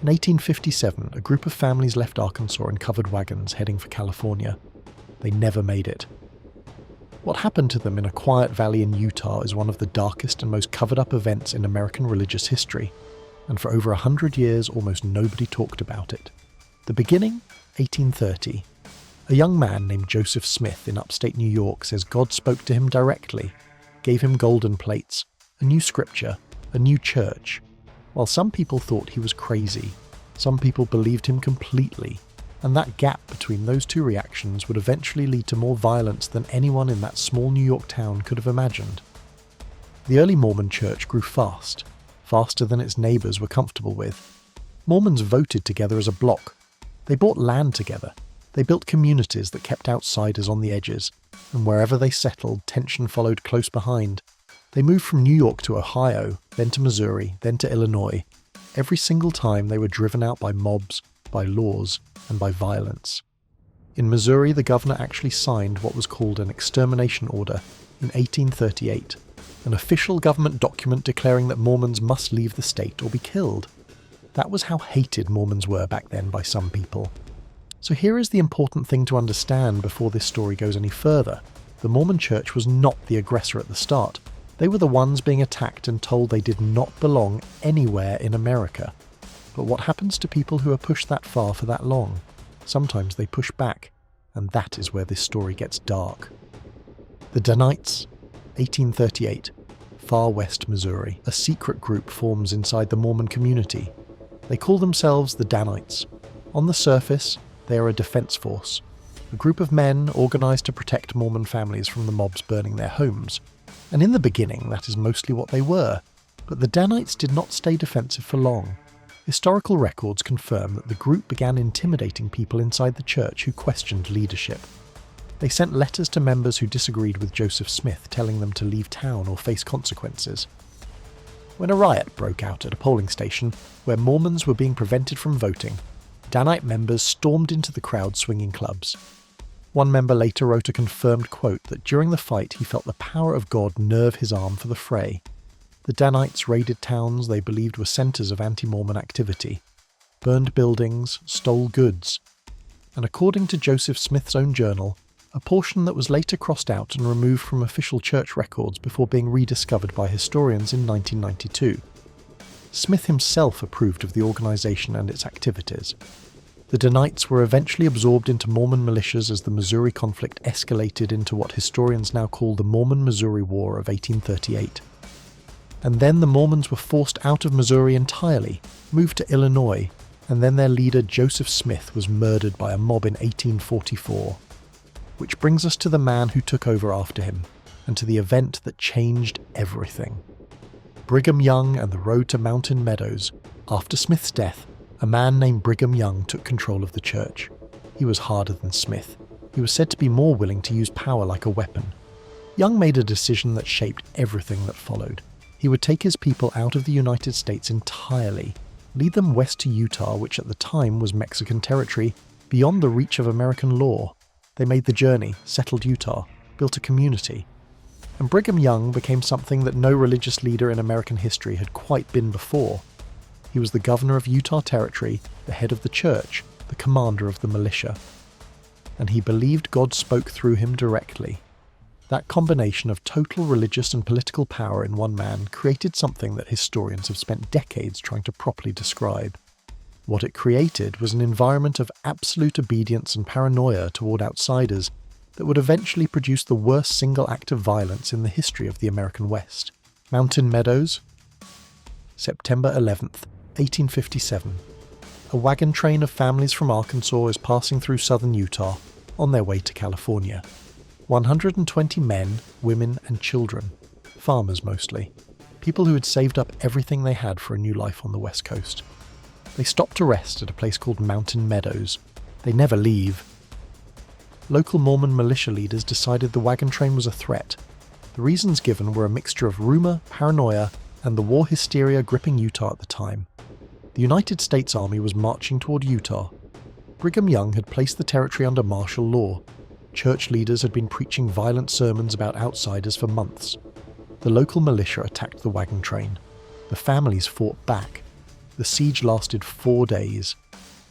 In 1857, a group of families left Arkansas in covered wagons heading for California. They never made it. What happened to them in a quiet valley in Utah is one of the darkest and most covered-up events in American religious history, and for over 100 years almost nobody talked about it. The beginning? 1830. A young man named Joseph Smith in upstate New York says God spoke to him directly, gave him golden plates, a new scripture, a new church. While some people thought he was crazy, some people believed him completely, and that gap between those two reactions would eventually lead to more violence than anyone in that small New York town could have imagined. The early Mormon church grew fast, faster than its neighbours were comfortable with. Mormons voted together as a bloc. They bought land together. They built communities that kept outsiders on the edges, and wherever they settled, tension followed close behind. They moved from New York to Ohio, then to Missouri, then to Illinois. Every single time they were driven out by mobs, by laws, and by violence. In Missouri, the governor actually signed what was called an extermination order in 1838, an official government document declaring that Mormons must leave the state or be killed. That was how hated Mormons were back then by some people. So here is the important thing to understand before this story goes any further. The Mormon church was not the aggressor at the start. They were the ones being attacked and told they did not belong anywhere in America. But what happens to people who are pushed that far for that long? Sometimes they push back, and that is where this story gets dark. The Danites, 1838, far west Missouri. A secret group forms inside the Mormon community. They call themselves the Danites. On the surface, they are a defense force, a group of men organized to protect Mormon families from the mobs burning their homes. And in the beginning, that is mostly what they were. But the Danites did not stay defensive for long. Historical records confirm that the group began intimidating people inside the church who questioned leadership. They sent letters to members who disagreed with Joseph Smith, telling them to leave town or face consequences. When a riot broke out at a polling station where Mormons were being prevented from voting, Danite members stormed into the crowd swinging clubs. One member later wrote a confirmed quote that during the fight he felt the power of God nerve his arm for the fray. The Danites raided towns they believed were centres of anti-Mormon activity, burned buildings, stole goods, and according to Joseph Smith's own journal, a portion that was later crossed out and removed from official church records before being rediscovered by historians in 1992. Smith himself approved of the organisation and its activities. The Danites were eventually absorbed into Mormon militias as the Missouri conflict escalated into what historians now call the Mormon-Missouri War of 1838. And then the Mormons were forced out of Missouri entirely, moved to Illinois, and then their leader Joseph Smith was murdered by a mob in 1844. Which brings us to the man who took over after him, and to the event that changed everything. Brigham Young and the road to Mountain Meadows. After Smith's death, a man named Brigham Young took control of the church. He was harder than Smith. He was said to be more willing to use power like a weapon. Young made a decision that shaped everything that followed. He would take his people out of the United States entirely, lead them west to Utah, which at the time was Mexican territory, beyond the reach of American law. They made the journey, settled Utah, built a community. And Brigham Young became something that no religious leader in American history had quite been before. He was the governor of Utah Territory, the head of the church, the commander of the militia. And he believed God spoke through him directly. That combination of total religious and political power in one man created something that historians have spent decades trying to properly describe. What it created was an environment of absolute obedience and paranoia toward outsiders that would eventually produce the worst single act of violence in the history of the American West. Mountain Meadows, September 11th, 1857. A wagon train of families from Arkansas is passing through southern Utah on their way to California. 120 men, women, and children, farmers mostly, people who had saved up everything they had for a new life on the West Coast. They stopped to rest at a place called Mountain Meadows. They never leave. Local Mormon militia leaders decided the wagon train was a threat. The reasons given were a mixture of rumor, paranoia, and the war hysteria gripping Utah at the time. The United States Army was marching toward Utah. Brigham Young had placed the territory under martial law. Church leaders had been preaching violent sermons about outsiders for months. The local militia attacked the wagon train. The families fought back. The siege lasted 4 days.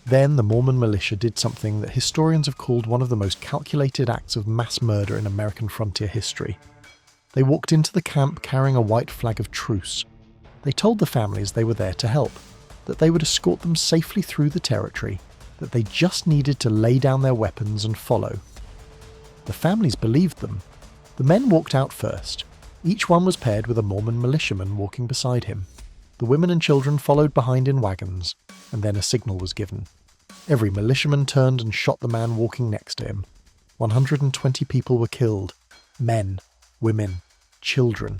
Then the Mormon militia did something that historians have called one of the most calculated acts of mass murder in American frontier history. They walked into the camp carrying a white flag of truce. They told the families they were there to help, that they would escort them safely through the territory, that they just needed to lay down their weapons and follow. The families believed them. The men walked out first. Each one was paired with a Mormon militiaman walking beside him. The women and children followed behind in wagons, and then a signal was given. Every militiaman turned and shot the man walking next to him. 120 people were killed. Men, women, children.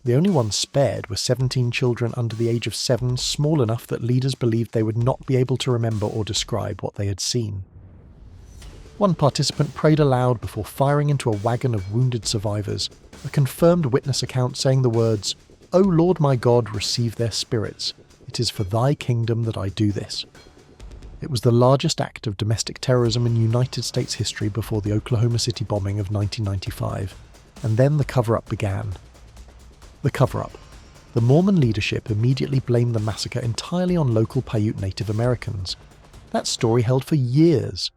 The only ones spared were 17 children under the age of 7, small enough that leaders believed they would not be able to remember or describe what they had seen. One participant prayed aloud before firing into a wagon of wounded survivors, a confirmed witness account saying the words, "O Lord my God, receive their spirits. It is for thy kingdom that I do this." It was the largest act of domestic terrorism in United States history before the Oklahoma City bombing of 1995, and then the cover-up began. The cover-up. The Mormon leadership immediately blamed the massacre entirely on local Paiute Native Americans. That story held for years.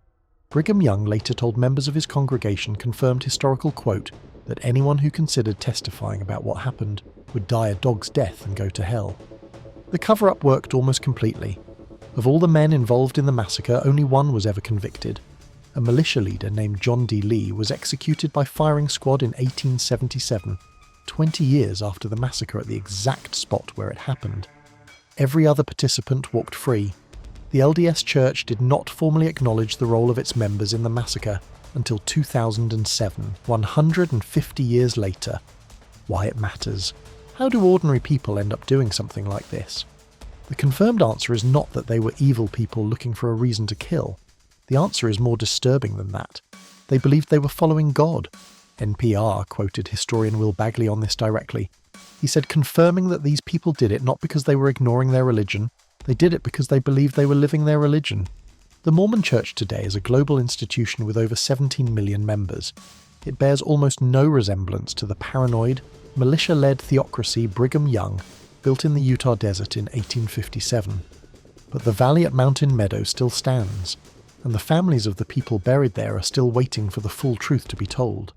Brigham Young later told members of his congregation confirmed historical quote that anyone who considered testifying about what happened would die a dog's death and go to hell. The cover-up worked almost completely. Of all the men involved in the massacre, only one was ever convicted. A militia leader named John D. Lee was executed by firing squad in 1877. 20 years after the massacre at the exact spot where it happened. Every other participant walked free. The LDS Church did not formally acknowledge the role of its members in the massacre until 2007, 150 years later. Why it matters. How do ordinary people end up doing something like this? The confirmed answer is not that they were evil people looking for a reason to kill. The answer is more disturbing than that. They believed they were following God. NPR quoted historian Will Bagley on this directly. He said, confirming that these people did it not because they were ignoring their religion, they did it because they believed they were living their religion. The Mormon Church today is a global institution with over 17 million members. It bears almost no resemblance to the paranoid, militia-led theocracy Brigham Young built in the Utah desert in 1857. But the valley at Mountain Meadow still stands, and the families of the people buried there are still waiting for the full truth to be told.